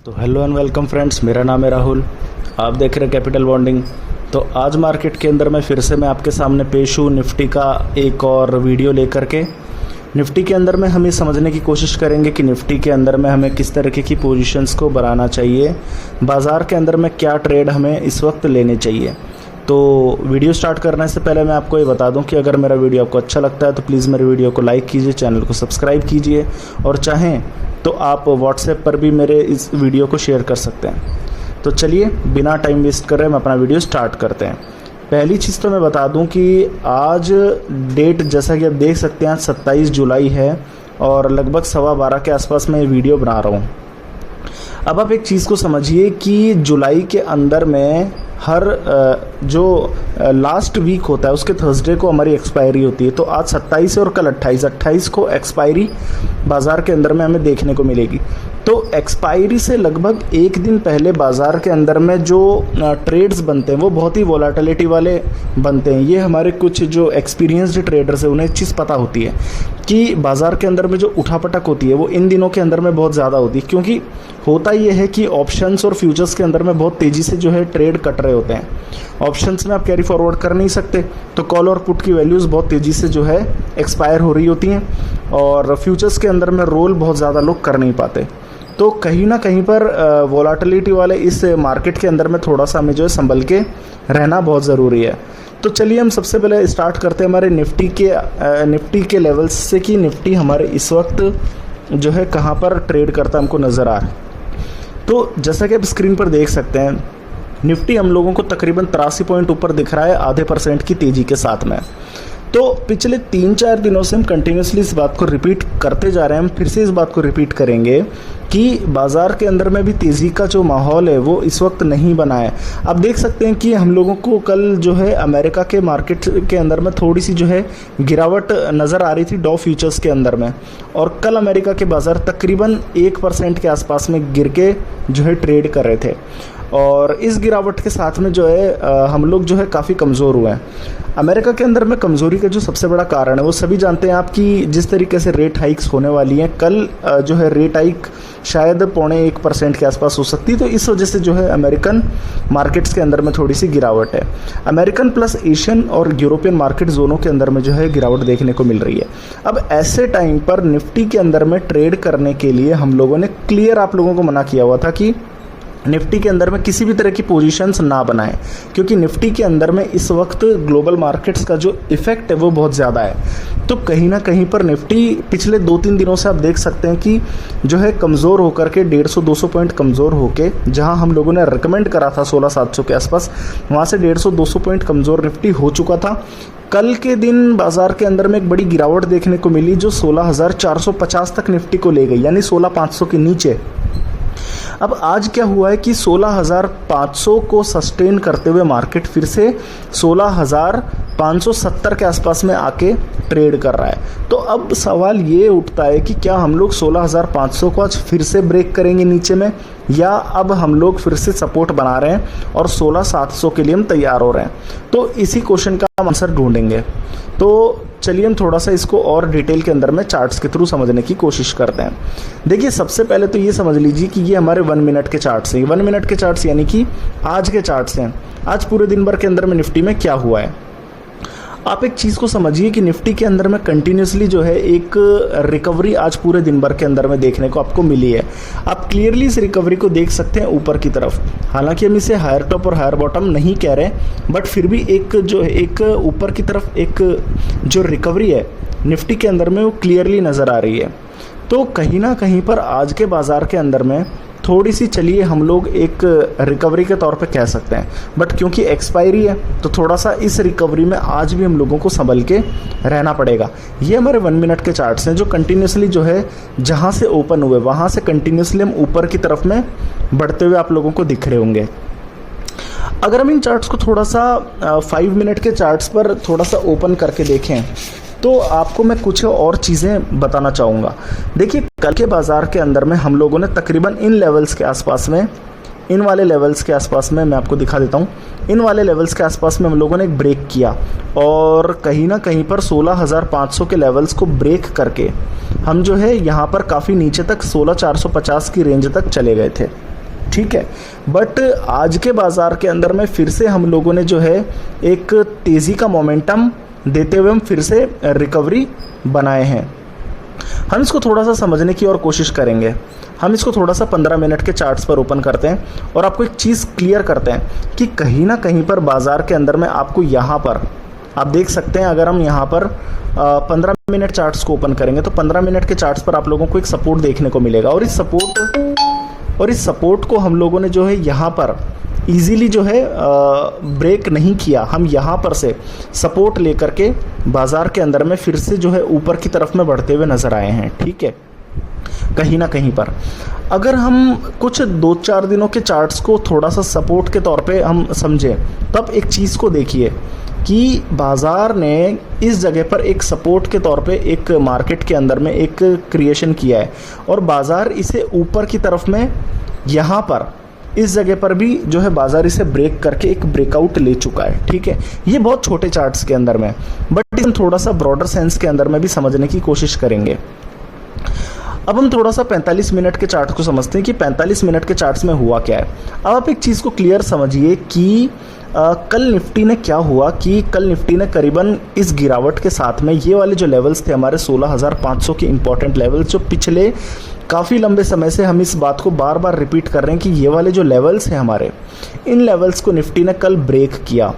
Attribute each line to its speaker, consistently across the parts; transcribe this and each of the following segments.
Speaker 1: तो hello and welcome friends, मेरा नाम है राहुल। आप देख रहे हैं कैपिटल बॉन्डिंग। तो आज मार्केट के अंदर में फिर से मैं आपके सामने पेश हूँ निफ्टी का एक और वीडियो लेकर के। निफ्टी के अंदर में हम ये समझने की कोशिश करेंगे कि निफ्टी के अंदर में हमें किस तरीके की पोजीशंस को बनाना चाहिए, बाज़ार के अंदर में क्या ट्रेड हमें इस वक्त लेने चाहिए। तो वीडियो स्टार्ट करने से पहले मैं आपको ये बता दूं कि अगर मेरा वीडियो आपको अच्छा लगता है तो प्लीज़ मेरे वीडियो को लाइक कीजिए, चैनल को सब्सक्राइब कीजिए और चाहें तो आप व्हाट्सएप पर भी मेरे इस वीडियो को शेयर कर सकते हैं। तो चलिए बिना टाइम वेस्ट कर रहे हम अपना वीडियो स्टार्ट करते हैं। पहली चीज़ तो मैं बता दूं कि आज डेट जैसा कि आप देख सकते हैं 27 जुलाई है और लगभग 12:15 के आसपास मैं ये वीडियो बना रहा हूँ। अब आप एक चीज़ को समझिए कि जुलाई के अंदर में हर जो लास्ट वीक होता है उसके थर्सडे को हमारी एक्सपायरी होती है। तो आज 27 है और कल 28 को एक्सपायरी बाज़ार के अंदर में हमें देखने को मिलेगी। तो एक्सपायरी से लगभग एक दिन पहले बाज़ार के अंदर में जो ट्रेड्स बनते हैं वो बहुत ही वोलाटिलिटी वाले बनते हैं। ये हमारे कुछ जो एक्सपीरियंस्ड ट्रेडर्स हैं उन्हें एक चीज़ पता होती है कि बाज़ार के अंदर में जो उठापटक होती है वो इन दिनों के अंदर में बहुत ज़्यादा होती है, क्योंकि होता ये है कि ऑप्शंस और फ्यूचर्स के अंदर में बहुत तेज़ी से जो है ट्रेड कट रहे होते हैं। ऑप्शंस में आप कैरी फॉरवर्ड कर नहीं सकते, तो कॉल और पुट की वैल्यूज़ बहुत तेज़ी से जो है एक्सपायर हो रही होती हैं और फ्यूचर्स के अंदर में रोल बहुत ज़्यादा लोग कर नहीं पाते। तो कहीं ना कहीं पर वोलाटिलिटी वाले इस मार्केट के अंदर में थोड़ा सा हमें जो है संभल के रहना बहुत ज़रूरी है। तो चलिए हम सबसे पहले स्टार्ट करते हैं हमारे निफ्टी के लेवल्स से कि निफ्टी हमारे इस वक्त जो है कहाँ पर ट्रेड करता हमको नज़र आ रहा है। तो जैसा कि आप स्क्रीन पर देख सकते हैं निफ्टी हम लोगों को तकरीबन 83 पॉइंट ऊपर दिख रहा है आधे % की तेज़ी के साथ में। तो पिछले 3-4 दिनों से हम कंटिन्यूसली इस बात को रिपीट करते जा रहे हैं। हम फिर से इस बात को रिपीट करेंगे कि बाज़ार के अंदर में भी तेज़ी का जो माहौल है वो इस वक्त नहीं बना है। आप देख सकते हैं कि हम लोगों को कल जो है अमेरिका के मार्केट के अंदर में थोड़ी सी जो है गिरावट नज़र आ रही थी डॉ फ्यूचर्स के अंदर में, और कल अमेरिका के बाज़ार तकरीबन 1% के आसपास में गिर के जो है ट्रेड कर रहे थे। और इस गिरावट के साथ में जो है हम लोग जो है काफ़ी कमज़ोर हुए हैं। अमेरिका के अंदर में कमज़ोरी का जो सबसे बड़ा कारण है वो सभी जानते हैं आप कि जिस तरीके से रेट हाइक्स होने वाली हैं, कल जो है रेट हाइक शायद 0.25% के आसपास हो सकती है। तो इस वजह से जो है अमेरिकन मार्केट्स के अंदर में थोड़ी सी गिरावट है। अमेरिकन प्लस एशियन और यूरोपियन मार्केट जोनों के अंदर में जो है गिरावट देखने को मिल रही है। अब ऐसे टाइम पर निफ्टी के अंदर में ट्रेड करने के लिए हम लोगों ने क्लियर आप लोगों को मना किया हुआ था कि निफ्टी के अंदर में किसी भी तरह की पोजीशंस ना बनाएं, क्योंकि निफ्टी के अंदर में इस वक्त ग्लोबल मार्केट्स का जो इफ़ेक्ट है वो बहुत ज़्यादा है। तो कहीं ना कहीं पर निफ्टी पिछले 2-3 दिनों से आप देख सकते हैं कि जो है कमज़ोर होकर के 150-200 पॉइंट कमज़ोर होके, जहां हम लोगों ने रिकमेंड करा था 16,700 के आसपास, वहां से 150-200 पॉइंट कमज़ोर निफ्टी हो चुका था। कल के दिन बाज़ार के अंदर में एक बड़ी गिरावट देखने को मिली जो 16,450 तक निफ्टी को ले गई, यानी 16,500 के नीचे। अब आज क्या हुआ है कि 16,500 को सस्टेन करते हुए मार्केट फिर से 16,570 के आसपास में आके ट्रेड कर रहा है। तो अब सवाल ये उठता है कि क्या हम लोग 16,500 को आज फिर से ब्रेक करेंगे नीचे में, या अब हम लोग फिर से सपोर्ट बना रहे हैं और 16,700 के लिए हम तैयार हो रहे हैं। तो इसी क्वेश्चन का हम आंसर ढूंढेंगे। तो चलिए हम थोड़ा सा इसको और डिटेल के अंदर में चार्ट्स के थ्रू समझने की कोशिश करते हैं। देखिए सबसे पहले तो ये समझ लीजिए कि ये हमारे 1 मिनट के चार्ट्स हैं। 1 मिनट के चार्ट्स यानी कि आज के चार्ट्स हैं। आज पूरे दिन भर के अंदर में निफ्टी में क्या हुआ है। आप एक चीज़ को समझिए कि निफ्टी के अंदर में कंटिन्यूसली जो है एक रिकवरी आज पूरे दिन भर के अंदर में देखने को आपको मिली है। आप क्लियरली इस रिकवरी को देख सकते हैं ऊपर की तरफ। हालांकि हम इसे हायर टॉप और हायर बॉटम नहीं कह रहे, बट फिर भी एक जो है एक ऊपर की तरफ एक जो रिकवरी है निफ्टी के अंदर में वो क्लियरली नज़र आ रही है। तो कहीं ना कहीं पर आज के बाज़ार के अंदर में थोड़ी सी चलिए हम लोग एक रिकवरी के तौर पे कह सकते हैं, बट क्योंकि एक्सपायरी है तो थोड़ा सा इस रिकवरी में आज भी हम लोगों को संभल के रहना पड़ेगा। ये हमारे 1 मिनट के चार्ट्स हैं जो कंटिन्यूसली जो है जहाँ से ओपन हुए वहाँ से कंटिन्यूसली हम ऊपर की तरफ में बढ़ते हुए आप लोगों को दिख रहे होंगे। अगर हम इन चार्ट्स को थोड़ा सा 5 मिनट के चार्ट्स पर थोड़ा सा ओपन करके देखें तो आपको मैं कुछ और चीज़ें बताना चाहूँगा। देखिए कल के बाज़ार के अंदर में हम लोगों ने तकरीबन इन लेवल्स के आसपास में, इन वाले लेवल्स के आसपास में मैं आपको दिखा देता हूँ, इन वाले लेवल्स के आसपास में हम लोगों ने एक ब्रेक किया और कहीं ना कहीं पर 16,500 के लेवल्स को ब्रेक करके हम जो है यहाँ पर काफ़ी नीचे तक 16,450 की रेंज तक चले गए थे। ठीक है। बट आज के बाज़ार के अंदर में फिर से हम लोगों ने जो है एक तेज़ी का मोमेंटम देते हुए हम फिर से रिकवरी बनाए हैं। हम इसको थोड़ा सा समझने की और कोशिश करेंगे। हम इसको थोड़ा सा 15 मिनट के चार्ट्स पर ओपन करते हैं और आपको एक चीज़ क्लियर करते हैं कि कहीं ना कहीं पर बाज़ार के अंदर में आपको यहाँ पर आप देख सकते हैं, अगर हम यहाँ पर 15 मिनट चार्ट्स को ओपन करेंगे तो 15 मिनट के चार्ट्स पर आप लोगों को एक सपोर्ट देखने को मिलेगा और इस सपोर्ट को हम लोगों ने जो है यहाँ पर इजीली जो है ब्रेक नहीं किया। हम यहाँ पर से सपोर्ट लेकर के बाज़ार के अंदर में फिर से जो है ऊपर की तरफ में बढ़ते हुए नज़र आए हैं, ठीक है। कहीं ना कहीं पर अगर हम कुछ 2-4 दिनों के चार्ट्स को थोड़ा सा सपोर्ट के तौर पे हम समझें, तब एक चीज़ को देखिए कि बाज़ार ने इस जगह पर एक सपोर्ट के तौर पे एक मार्केट के अंदर में एक क्रिएशन किया है और बाज़ार इसे ऊपर की तरफ में यहाँ पर इस जगह पर भी जो है बाज़ार इसे ब्रेक करके एक ब्रेकआउट ले चुका है, ठीक है। ये बहुत छोटे चार्ट्स के अंदर में, बट हम थोड़ा सा ब्रॉडर सेंस के अंदर में भी समझने की कोशिश करेंगे। अब हम थोड़ा सा 45 मिनट के चार्ट को समझते हैं कि 45 मिनट के चार्ट्स में हुआ क्या है। अब आप एक चीज़ को क्लियर समझिए कि कल निफ्टी ने क्या हुआ कि कल निफ्टी ने करीबन इस गिरावट के साथ में ये वाले जो लेवल्स थे हमारे 16,500 के इंपॉर्टेंट लेवल्स, जो पिछले काफ़ी लंबे समय से हम इस बात को बार बार रिपीट कर रहे हैं कि ये वाले जो लेवल्स हैं हमारे, इन लेवल्स को निफ्टी ने कल ब्रेक किया,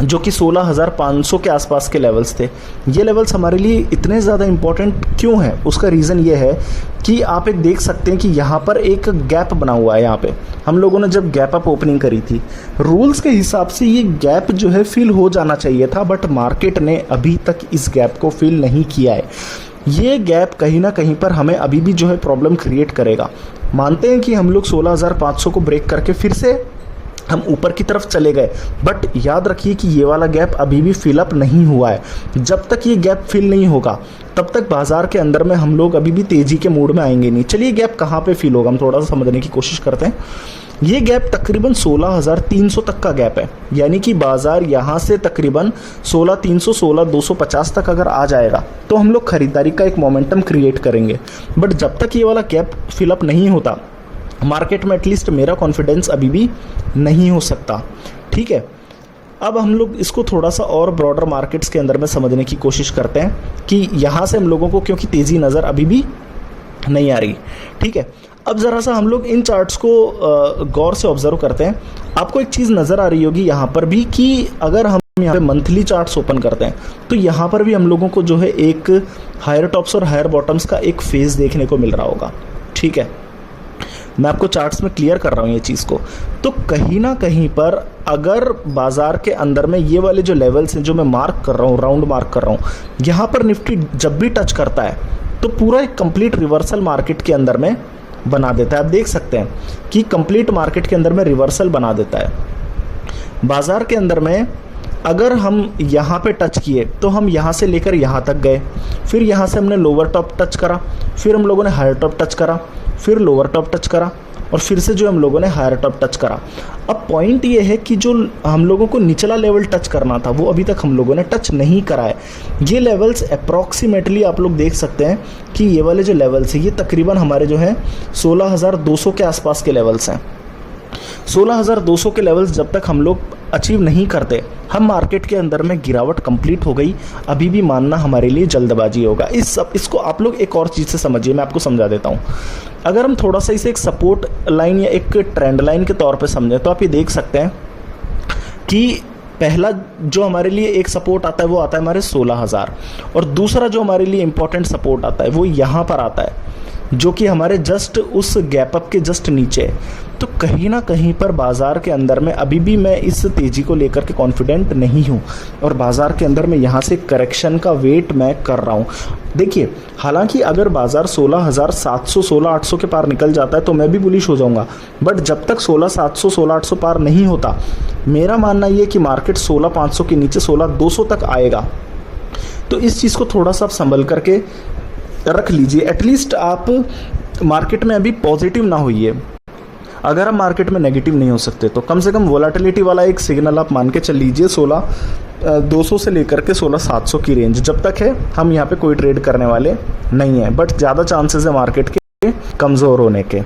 Speaker 1: जो कि 16,500 के आसपास के लेवल्स थे। ये लेवल्स हमारे लिए इतने ज़्यादा इम्पोर्टेंट क्यों हैं? उसका रीज़न ये है कि आप एक देख सकते हैं कि यहाँ पर एक गैप बना हुआ है। यहाँ पे हम लोगों ने जब गैप अप ओपनिंग करी थी, रूल्स के हिसाब से ये गैप जो है फिल हो जाना चाहिए था, बट मार्केट ने अभी तक इस गैप को फिल नहीं किया है। ये गैप कहीं ना कहीं पर हमें अभी भी जो है प्रॉब्लम क्रिएट करेगा। मानते हैं कि हम लोग 16,500 को ब्रेक करके फिर से हम ऊपर की तरफ चले गए, बट याद रखिए कि ये वाला गैप अभी भी फिलअप नहीं हुआ है। जब तक ये गैप फिल नहीं होगा तब तक बाजार के अंदर में हम लोग अभी भी तेज़ी के मूड में आएंगे नहीं। चलिए गैप कहाँ पे फिल होगा हम थोड़ा सा समझने की कोशिश करते हैं। ये गैप तकरीबन 16,300 तक का गैप है, यानी कि बाजार यहाँ से तकरीबन 16,300 16,250 तक अगर आ जाएगा तो हम लोग खरीदारी का एक मोमेंटम क्रिएट करेंगे। बट जब तक ये वाला गैप फिलअप नहीं होता मार्केट में, एटलीस्ट मेरा कॉन्फिडेंस अभी भी नहीं हो सकता, ठीक है। अब हम लोग इसको थोड़ा सा और ब्रॉडर मार्केट्स के अंदर में समझने की कोशिश करते हैं कि यहाँ से हम लोगों को क्योंकि तेज़ी नज़र अभी भी नहीं आ रही, ठीक है। अब ज़रा सा हम लोग इन चार्ट्स को गौर से ऑब्जर्व करते हैं। आपको एक चीज़ नज़र आ रही होगी यहाँ पर भी कि अगर हम यहाँ पे मंथली चार्ट्स ओपन करते हैं तो यहाँ पर भी हम लोगों को जो है एक हायर टॉप्स और हायर बॉटम्स का एक फेज़ देखने को मिल रहा होगा, ठीक है। मैं आपको चार्ट्स में क्लियर कर रहा हूँ ये चीज़ को। तो कहीं ना कहीं पर अगर बाज़ार के अंदर में ये वाले जो लेवल्स हैं जो मैं मार्क कर रहा हूँ, राउंड मार्क कर रहा हूँ, यहाँ पर निफ्टी जब भी टच करता है तो पूरा एक कंप्लीट रिवर्सल मार्केट के अंदर में बना देता है। आप देख सकते हैं कि कंप्लीट मार्केट के अंदर में रिवर्सल बना देता है। बाज़ार के अंदर में अगर हम यहाँ पे टच किए तो हम यहाँ से लेकर यहाँ तक गए, फिर यहाँ से हमने लोअर टॉप टच करा, फिर हम लोगों ने हायर टॉप टच करा, फिर लोअर टॉप टच करा और फिर से जो हम लोगों ने हायर टॉप टच करा। अब पॉइंट ये है कि जो हम लोगों को निचला लेवल टच करना था वो अभी तक हम लोगों ने टच नहीं करा है। ये लेवल्स अप्रॉक्सीमेटली आप लोग देख सकते हैं कि ये वाले जो लेवल्स हैं ये तकरीबन हमारे जो है 16,200 के आसपास के लेवल्स हैं। 16,200 के लेवल्स जब तक हम लोग अचीव नहीं करते, हम मार्केट के अंदर में गिरावट कंप्लीट हो गई, अभी भी मानना हमारे लिए जल्दबाजी होगा। इसको आप लोग एक और चीज़ से समझिए, मैं आपको समझा देता हूँ। अगर हम थोड़ा सा इसे एक सपोर्ट लाइन या एक ट्रेंड लाइन के तौर पे समझें तो आप ये देख सकते हैं कि पहला जो हमारे लिए एक सपोर्ट आता है वो आता है हमारे 16,000 और दूसरा जो हमारे लिए इंपॉर्टेंट सपोर्ट आता है वो यहाँ पर आता है, जो कि हमारे जस्ट उस गैप अप के जस्ट नीचे है। तो कहीं ना कहीं पर बाज़ार के अंदर में अभी भी मैं इस तेज़ी को लेकर के कॉन्फिडेंट नहीं हूँ और बाज़ार के अंदर में यहाँ से करेक्शन का वेट मैं कर रहा हूँ। देखिए, हालांकि अगर बाज़ार 16,700 16,800 के पार निकल जाता है तो मैं भी बुलिश हो जाऊँगा, बट जब तक 16,700 16,800 पार नहीं होता, मेरा मानना ये कि मार्केट 16,500 के नीचे 16,200 तक आएगा। तो इस चीज़ को थोड़ा सा आप संभल करके रख लीजिए। एटलीस्ट आप मार्केट में अभी पॉजिटिव ना होइए। अगर हम मार्केट में नेगेटिव नहीं हो सकते तो कम से कम वोलेटिलिटी वाला एक सिग्नल आप मान के चल लीजिए 16,200 से लेकर के 16,700 की रेंज जब तक है हम यहाँ पे कोई ट्रेड करने वाले नहीं हैं, बट ज़्यादा चांसेस है मार्केट के कमज़ोर होने के।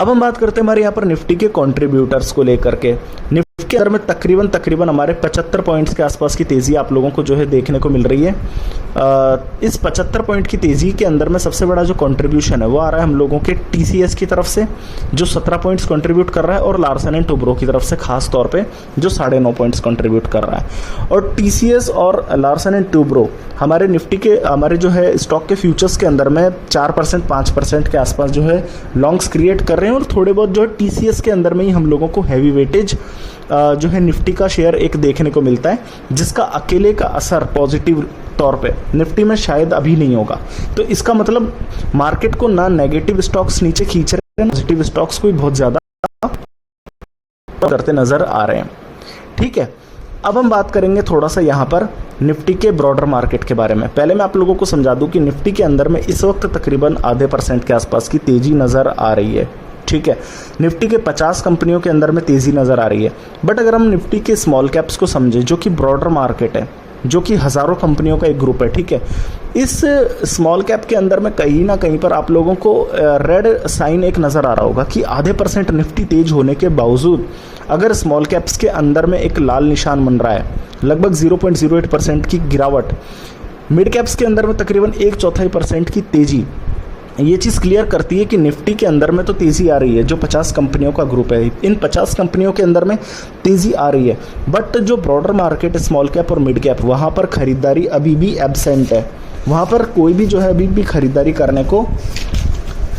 Speaker 1: अब हम बात करते हैं हमारे यहाँ पर निफ्टी के कंट्रीब्यूटर्स को लेकर के। निफ्टी के अंदर में तकरीबन हमारे 75 पॉइंट्स के आसपास की तेज़ी आप लोगों को जो है देखने को मिल रही है। इस 75 पॉइंट की तेज़ी के अंदर में सबसे बड़ा जो कंट्रीब्यूशन है वो आ रहा है हम लोगों के टीसीएस की तरफ से, जो 17 पॉइंट्स कंट्रीब्यूट कर रहा है, और लार्सन एंड टुब्रो की तरफ से खास तौर पे जो 9.5 पॉइंट्स कंट्रीब्यूट कर रहा है। और टीसीएस और लार्सन एंड टुब्रो हमारे निफ्टी के हमारे जो है स्टॉक के फ्यूचर्स के अंदर में 4% 5% के आसपास जो है लॉन्ग्स क्रिएट कर रहे हैं, और थोड़े बहुत जो है टीसीएस के अंदर में ही हम लोगों को हैवी वेटेज जो है निफ्टी का शेयर एक देखने को मिलता है, जिसका अकेले का असर पॉजिटिव तौर पे निफ्टी में शायद अभी नहीं होगा। तो इसका मतलब मार्केट को ना नेगेटिव स्टॉक्स नीचे खींच रहे हैं, पॉजिटिव स्टॉक्स को बहुत ज़्यादा करते नजर आ रहे हैं। ठीक है, अब हम बात करेंगे थोड़ा सा यहाँ पर निफ्टी के ब्रॉडर मार्केट के बारे में। पहले मैं आप लोगों को समझा दूं कि निफ्टी के अंदर में इस वक्त तकरीबन आधे % के आसपास की तेजी नज़र आ रही है। ठीक है, निफ्टी के 50 कंपनियों के अंदर में तेज़ी नज़र आ रही है। बट अगर हम निफ्टी के स्मॉल कैप्स को समझें, जो कि ब्रॉडर मार्केट है, जो कि हज़ारों कंपनियों का एक ग्रुप है, ठीक है, इस स्मॉल कैप के अंदर में कहीं ना कहीं पर आप लोगों को रेड साइन एक नज़र आ रहा होगा कि आधे % निफ्टी तेज होने के बावजूद अगर स्मॉल कैप्स के अंदर में एक लाल निशान बन रहा है, लगभग 0.08% की गिरावट, मिड कैप्स के अंदर में तकरीबन 1/4% की तेज़ी, ये चीज़ क्लियर करती है कि निफ्टी के अंदर में तो तेज़ी आ रही है। जो 50 कंपनियों का ग्रुप है, इन 50 कंपनियों के अंदर में तेज़ी आ रही है, बट जो ब्रॉडर मार्केट है स्मॉल कैप और मिड कैप, वहाँ पर ख़रीदारी अभी भी एब्सेंट है। वहाँ पर कोई भी जो है अभी भी ख़रीदारी करने को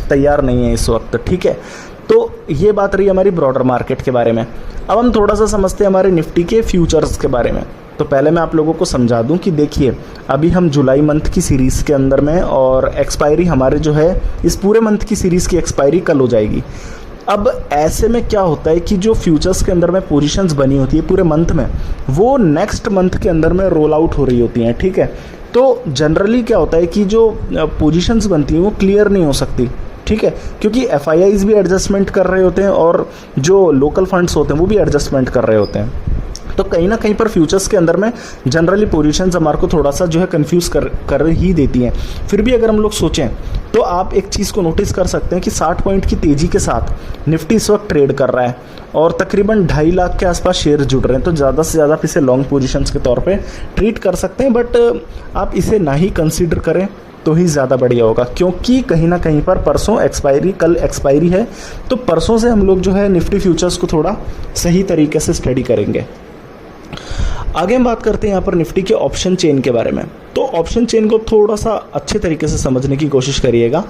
Speaker 1: तैयार नहीं है इस वक्त। ठीक है, तो ये बात रही हमारी ब्रॉडर मार्केट के बारे में। अब हम थोड़ा सा समझते हैं हमारे निफ्टी के फ्यूचर्स के बारे में। तो पहले मैं आप लोगों को समझा दूं कि देखिए, अभी हम जुलाई मंथ की सीरीज़ के अंदर में, और एक्सपायरी हमारे जो है इस पूरे मंथ की सीरीज़ की एक्सपायरी कल हो जाएगी। अब ऐसे में क्या होता है कि जो फ्यूचर्स के अंदर में पोजीशंस बनी होती है पूरे मंथ में, वो नेक्स्ट मंथ के अंदर में रोल आउट हो रही होती हैं। ठीक है, तो जनरली क्या होता है कि जो पोजीशंस बनती हैं वो क्लियर नहीं हो सकती। ठीक है, क्योंकि एफआईआईज भी एडजस्टमेंट कर रहे होते हैं, और जो लोकल फंड्स होते हैं वो भी एडजस्टमेंट कर रहे होते हैं। तो कहीं ना कहीं पर फ्यूचर्स के अंदर में जनरली पोजीशंस हमारे को थोड़ा सा जो है कंफ्यूज कर ही देती हैं। फिर भी अगर हम लोग सोचें तो आप एक चीज़ को नोटिस कर सकते हैं कि 60 पॉइंट की तेज़ी के साथ निफ्टी इस वक्त ट्रेड कर रहा है, और तकरीबन 2.5 लाख के आसपास शेयर जुड़ रहे हैं। तो ज़्यादा से ज़्यादा आप इसे लॉन्ग पोजीशंस के तौर पे ट्रीट कर सकते हैं, बट आप इसे ना ही कंसीडर करें तो ही ज़्यादा बढ़िया होगा, क्योंकि कहीं ना कहीं पर परसों कल एक्सपायरी है। तो परसों से हम लोग जो है निफ्टी फ्यूचर्स को थोड़ा सही तरीके से स्टडी करेंगे। आगे हम बात करते हैं यहाँ पर निफ्टी के ऑप्शन चेन के बारे में। तो ऑप्शन चेन को थोड़ा सा अच्छे तरीके से समझने की कोशिश करिएगा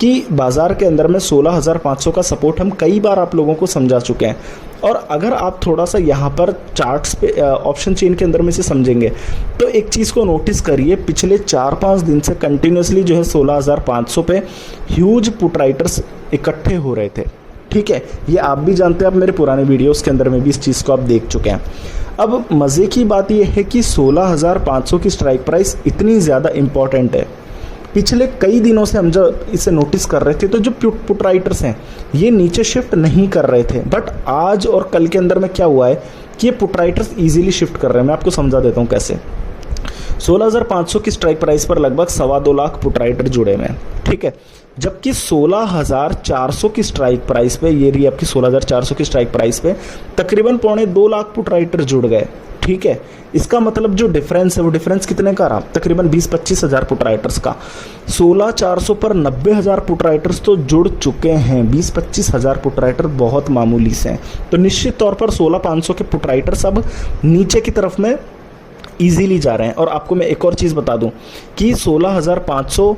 Speaker 1: कि बाजार के अंदर में 16,500 का सपोर्ट हम कई बार आप लोगों को समझा चुके हैं, और अगर आप थोड़ा सा यहाँ पर चार्ट्स पे ऑप्शन चेन के अंदर में से समझेंगे तो एक चीज़ को नोटिस करिए, पिछले 4-5 दिन से कंटिन्यूसली जो है 16,500 पे ह्यूज पुट राइटर्स इकट्ठे हो रहे थे। ठीक है, ये आप भी जानते हैं, आप मेरे पुराने वीडियोस के अंदर में भी इस चीज़ को आप देख चुके हैं। अब मज़े की बात यह है कि 16,500 की स्ट्राइक प्राइस इतनी ज़्यादा इम्पॉर्टेंट है। पिछले कई दिनों से हम जब इसे नोटिस कर रहे थे तो जो पुट राइटर्स हैं ये नीचे शिफ्ट नहीं कर रहे थे, बट आज और कल के अंदर में क्या हुआ है कि ये पुट राइटर्स ईजिली शिफ्ट कर रहे हैं। मैं आपको समझा देता हूँ कैसे। 16,500 की स्ट्राइक प्राइस पर लगभग 2.25 लाख पुट राइटर जुड़े हुए हैं। ठीक है, जबकि 16,400 की स्ट्राइक प्राइस पे, ये रही आपकी 16,400 की स्ट्राइक प्राइस पे तकरीबन 2.25 लाख पुट राइटर जुड़ गए। ठीक है, इसका मतलब जो डिफरेंस है वो डिफरेंस कितने का रहा, तकरीबन 20-25 हज़ार पुट राइटर्स का। 16,400 पर 90,000 पुट राइटर्स तो जुड़ चुके हैं। 20-25 हज़ार पुट राइटर बहुत मामूली से हैं। तो निश्चित तौर पर 16,500 के पुट राइटर्स अब नीचे की तरफ में ईजीली जा रहे हैं। और आपको मैं एक और चीज़ बता दूं कि 16,500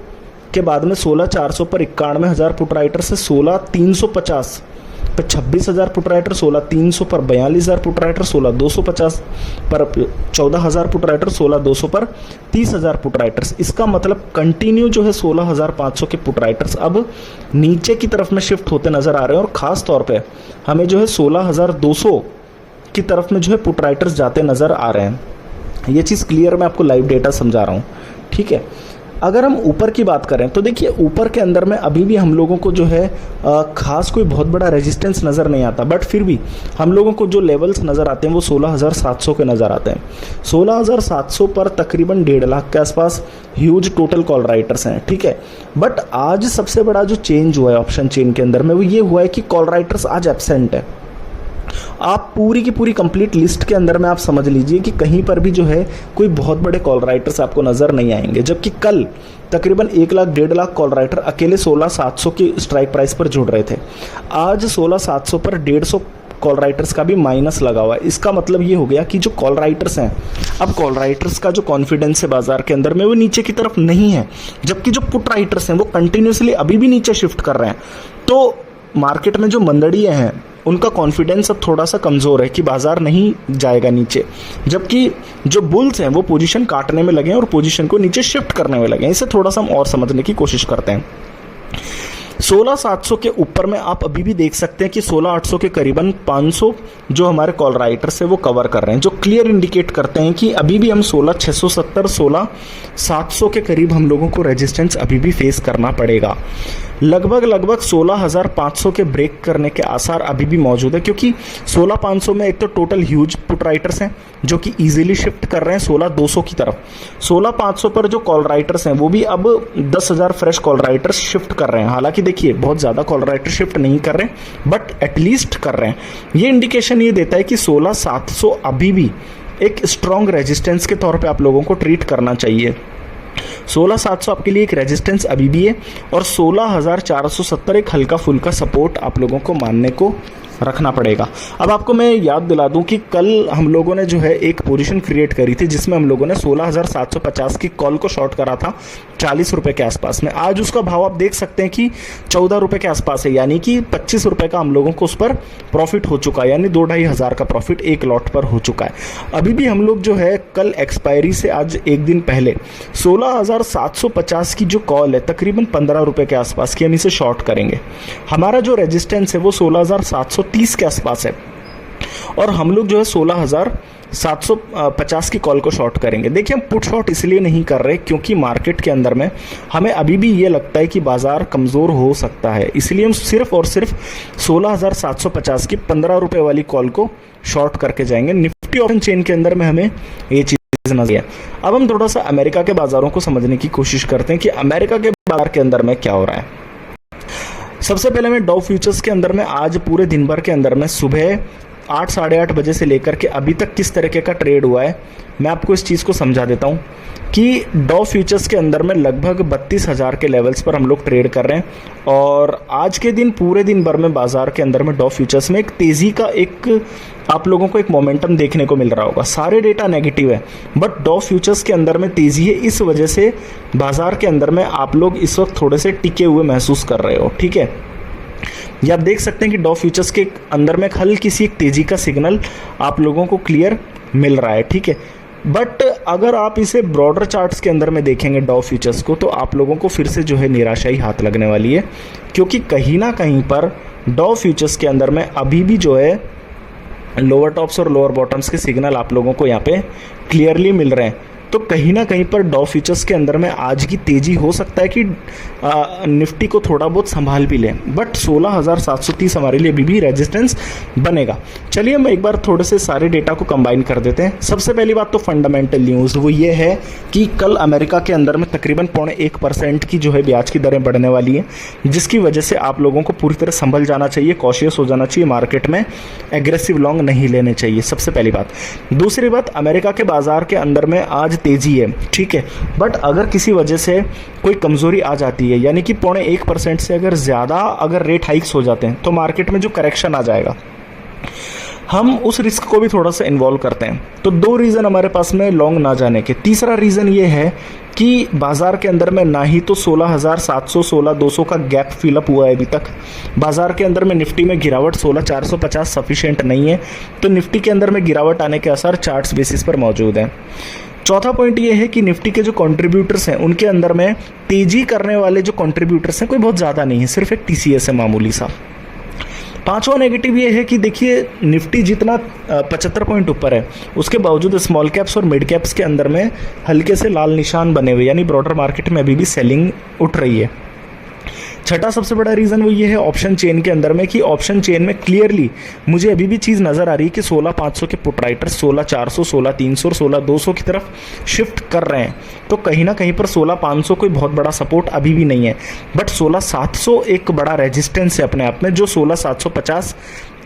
Speaker 1: के बाद में 16,400 पर 91,000 पुट राइटर से 16,350 पर 26,000 पुट राइटर, 16,300 पर 42,000 पुट राइटर, 16,250 पर 14,000 पुट राइटर, 16,200 पर 30,000 पुट राइटर्स। इसका मतलब कंटिन्यू जो है 16,500 के पुट राइटर्स अब नीचे की तरफ में शिफ्ट होते नजर आ रहे हैं, और ख़ास तौर पे हमें जो है 16,200 की तरफ में जो है पुट राइटर्स जाते नज़र आ रहे हैं। ये चीज़ क्लियर मैं आपको लाइव डेटा समझा रहा हूँ। ठीक है, अगर हम ऊपर की बात करें तो देखिए ऊपर के अंदर में अभी भी हम लोगों को जो है खास कोई बहुत बड़ा रेजिस्टेंस नज़र नहीं आता, बट फिर भी हम लोगों को जो लेवल्स नज़र आते हैं वो 16,700 के नज़र आते हैं। 16,700 पर तकरीबन 1.5 लाख के आसपास ह्यूज टोटल कॉल राइटर्स हैं, ठीक है। बट आज सबसे बड़ा जो चेंज हुआ है ऑप्शन चेन के अंदर में वो ये हुआ है कि कॉल राइटर्स आज एब्सेंट है। आप पूरी की पूरी कंप्लीट लिस्ट के अंदर में आप समझ लीजिए कि कहीं पर भी जो है कोई बहुत बड़े कॉल राइटर्स आपको नज़र नहीं आएंगे, जबकि कल तकरीबन 1 लाख 1.5 लाख कॉल राइटर अकेले 16,700 की स्ट्राइक प्राइस पर जुड़ रहे थे। आज 16,700 पर 150 कॉल राइटर्स का भी माइनस लगा हुआ है। इसका मतलब ये हो गया कि जो कॉल राइटर्स हैं, अब कॉल राइटर्स का जो कॉन्फिडेंस है बाजार के अंदर में वो नीचे की तरफ नहीं है, जबकि जो पुट राइटर्स हैं वो कंटिन्यूसली अभी भी नीचे शिफ्ट कर रहे हैं। तो मार्केट में जो मंदड़ियाँ हैं उनका कॉन्फिडेंस अब थोड़ा सा कमज़ोर है कि बाजार नहीं जाएगा नीचे, जबकि जो बुल्स हैं वो पोजीशन काटने में लगे हैं और पोजीशन को नीचे शिफ्ट करने में लगे हैं। इसे थोड़ा सा हम और समझने की कोशिश करते हैं। 16,700 के ऊपर में आप अभी भी देख सकते हैं कि 16,800 के करीबन 500 जो हमारे कॉल राइटर्स है वो कवर कर रहे हैं, जो क्लियर इंडिकेट करते हैं कि अभी भी हम 16,670 16,700 के करीब हम लोगों को रेजिस्टेंस अभी भी फेस करना पड़ेगा। लगभग 16,500 के ब्रेक करने के आसार अभी भी मौजूद है, क्योंकि 16,500 में एक तो टोटल ह्यूज पुट राइटर्स हैं जो कि इजीली शिफ्ट कर रहे हैं 16,200 की तरफ। 16,500 पर जो कॉल राइटर्स हैं वो भी अब 10,000 फ्रेश कॉल राइटर्स शिफ्ट कर रहे हैं। हालांकि देखिए बहुत ज़्यादा कॉल राइटर शिफ्ट नहीं कर रहे हैं, बट एटलीस्ट कर रहे हैं। ये इंडिकेशन ये देता है कि 16,700 अभी भी एक स्ट्रॉन्ग रेजिस्टेंस के तौर पे आप लोगों को ट्रीट करना चाहिए। 16,700 आपके लिए एक रेजिस्टेंस अभी भी है और 16,470 एक हल्का फुल्का सपोर्ट आप लोगों को मानने को रखना पड़ेगा। अब आपको मैं याद दिला दूं कि कल हम लोगों ने जो है एक पोजीशन क्रिएट करी थी जिसमें हम लोगों ने 16,750 की कॉल को शॉर्ट करा था 40 रुपए के आसपास में। आज उसका भाव आप देख सकते हैं कि 14 रुपए के आसपास है, यानी कि 25 रुपए का हम लोगों को उस पर प्रॉफिट हो चुका है, यानी 2-2.5 हज़ार का प्रॉफिट एक लॉट पर हो चुका है। अभी भी हम लोग जो है कल एक्सपायरी से आज एक दिन पहले 16,750 की जो कॉल है तकरीबन 15 रुपए के आसपास की हम इसे शॉर्ट करेंगे। हमारा जो रेजिस्टेंस है वो 16,730 के आसपास है और हम लोग जो है 16,750 की कॉल को शॉर्ट करेंगे। देखिए हम पुट शॉर्ट इसलिए नहीं कर रहे क्योंकि मार्केट के अंदर में हमें अभी भी ये लगता है कि बाजार कमज़ोर हो सकता है, इसलिए हम सिर्फ और सिर्फ 16,750 की 15 रुपए वाली कॉल को शॉर्ट करके जाएंगे। निफ्टी ऑप्शन चेन के अंदर में हमें ये चीज़ नजर है। अब हम थोड़ा सा अमेरिका के बाजारों को समझने की कोशिश करते हैं कि अमेरिका के बाजार के अंदर में क्या हो रहा है। सबसे पहले मैं डॉव फ्यूचर्स के अंदर में आज पूरे दिन भर के अंदर में सुबह 8 साढ़े 8 बजे से लेकर के अभी तक किस तरीके का ट्रेड हुआ है मैं आपको इस चीज़ को समझा देता हूँ कि डॉव फ्यूचर्स के अंदर में लगभग 32,000 के लेवल्स पर हम लोग ट्रेड कर रहे हैं और आज के दिन पूरे दिन भर में बाजार के अंदर में डॉव फ्यूचर्स में एक तेज़ी का एक आप लोगों को एक मोमेंटम देखने को मिल रहा होगा। सारे डेटा नेगेटिव है बट डॉव फ्यूचर्स के अंदर में तेज़ी है, इस वजह से बाजार के अंदर में आप लोग इस वक्त थोड़े से टिके हुए महसूस कर रहे हो, ठीक है। ये आप देख सकते हैं कि डॉव फ्यूचर्स के अंदर में हल्की सी एक तेज़ी का सिग्नल आप लोगों को क्लियर मिल रहा है, ठीक है। बट अगर आप इसे ब्रॉडर चार्ट्स के अंदर में देखेंगे डॉव फ्यूचर्स को तो आप लोगों को फिर से जो है निराशा ही हाथ लगने वाली है, क्योंकि कहीं ना कहीं पर डॉव फ्यूचर्स के अंदर में अभी भी जो है लोअर टॉप्स और लोअर बॉटम्स के सिग्नल आप लोगों को यहाँ पे क्लियरली मिल रहे हैं। तो कहीं ना कहीं पर डॉव फ्यूचर्स के अंदर में आज की तेज़ी हो सकता है कि निफ्टी को थोड़ा बहुत संभाल भी लें, बट 16,730 हमारे लिए अभी भी रेजिस्टेंस बनेगा। चलिए हम एक बार थोड़े से सारे डेटा को कंबाइन कर देते हैं। सबसे पहली बात तो फंडामेंटल न्यूज़ वो ये है कि कल अमेरिका के अंदर में तकरीबन 0.1% की जो है ब्याज की दरें बढ़ने वाली है, जिसकी वजह से आप लोगों को पूरी तरह संभल जाना चाहिए, कॉशियस हो जाना चाहिए, मार्केट में एग्रेसिव लॉन्ग नहीं लेने चाहिए, सबसे पहली बात। दूसरी बात, अमेरिका के बाजार के अंदर में आज तेज़ी है, ठीक है, बट अगर किसी वजह से कोई कमज़ोरी आ जाती है, यानी कि 0.1% से अगर ज़्यादा अगर रेट हाइक्स हो जाते हैं तो मार्केट में जो करेक्शन आ जाएगा हम उस रिस्क को भी थोड़ा सा इन्वॉल्व करते हैं। तो 2 रीज़न हमारे पास में लॉन्ग ना जाने के। तीसरा रीज़न ये है कि बाज़ार के अंदर में ना ही तो 16,700 16,200 का गैप फिलअप हुआ है अभी तक। बाज़ार के अंदर में निफ्टी में गिरावट 16,450 सफिशिएंट नहीं है, तो निफ्टी के अंदर में गिरावट आने के असर चार्ट्स बेसिस पर मौजूद हैं। चौथा पॉइंट ये है कि निफ्टी के जो कंट्रीब्यूटर्स हैं उनके अंदर में तेज़ी करने वाले जो कंट्रीब्यूटर्स हैं कोई बहुत ज़्यादा नहीं है, सिर्फ एक टीसीएस है मामूली सा। पांचवा नेगेटिव ये है कि देखिए निफ्टी जितना 75 पॉइंट ऊपर है उसके बावजूद स्मॉल कैप्स और मिड कैप्स के अंदर में हल्के से लाल निशान बने हुए, यानी ब्रॉडर मार्केट में अभी भी सेलिंग उठ रही है। छठा सबसे बड़ा रीज़न वो ये है ऑप्शन चेन के अंदर में कि ऑप्शन चेन में क्लियरली मुझे अभी भी चीज़ नज़र आ रही है कि 16,500 के पुट राइटर्स 16,400, 16,300 और 16,200 की तरफ शिफ्ट कर रहे हैं। तो कहीं ना कहीं पर 16,500 कोई बहुत बड़ा सपोर्ट अभी भी नहीं है, बट 16,700 एक बड़ा रेजिस्टेंस है अपने आप में, जो 16,750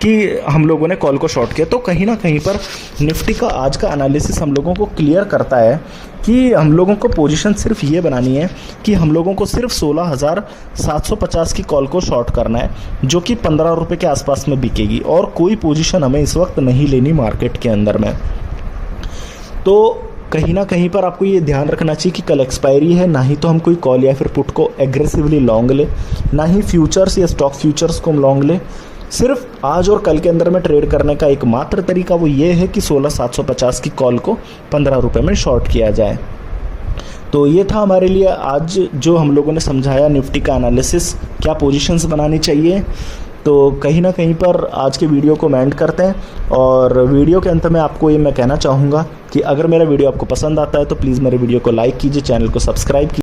Speaker 1: कि हम लोगों ने कॉल को शॉर्ट किया। तो कहीं ना कहीं पर निफ्टी का आज का एनालिसिस हम लोगों को क्लियर करता है कि हम लोगों को पोजीशन सिर्फ ये बनानी है कि हम लोगों को सिर्फ 16,750 की कॉल को शॉर्ट करना है, जो कि 15 रुपये के आसपास में बिकेगी, और कोई पोजीशन हमें इस वक्त नहीं लेनी मार्केट के अंदर में। तो कहीं ना कहीं पर आपको ये ध्यान रखना चाहिए कि कल एक्सपायरी है, ना ही तो हम कोई कॉल या फिर पुट को एग्रेसिवली लॉन्ग ले, ना ही फ्यूचर्स या स्टॉक फ्यूचर्स को हम लॉन्ग ले। सिर्फ आज और कल के अंदर में ट्रेड करने का एकमात्र तरीका वो ये है कि 16,750 की कॉल को 15 रुपये में शॉर्ट किया जाए। तो ये था हमारे लिए आज जो हम लोगों ने समझाया निफ्टी का एनालिसिस, क्या पोजीशंस बनानी चाहिए। तो कहीं ना कहीं पर आज के वीडियो को एंड करते हैं, और वीडियो के अंत में आपको ये मैं कहना चाहूँगा कि अगर मेरा वीडियो आपको पसंद आता है तो प्लीज़ मेरे वीडियो को लाइक कीजिए, चैनल को सब्सक्राइब कीजिए।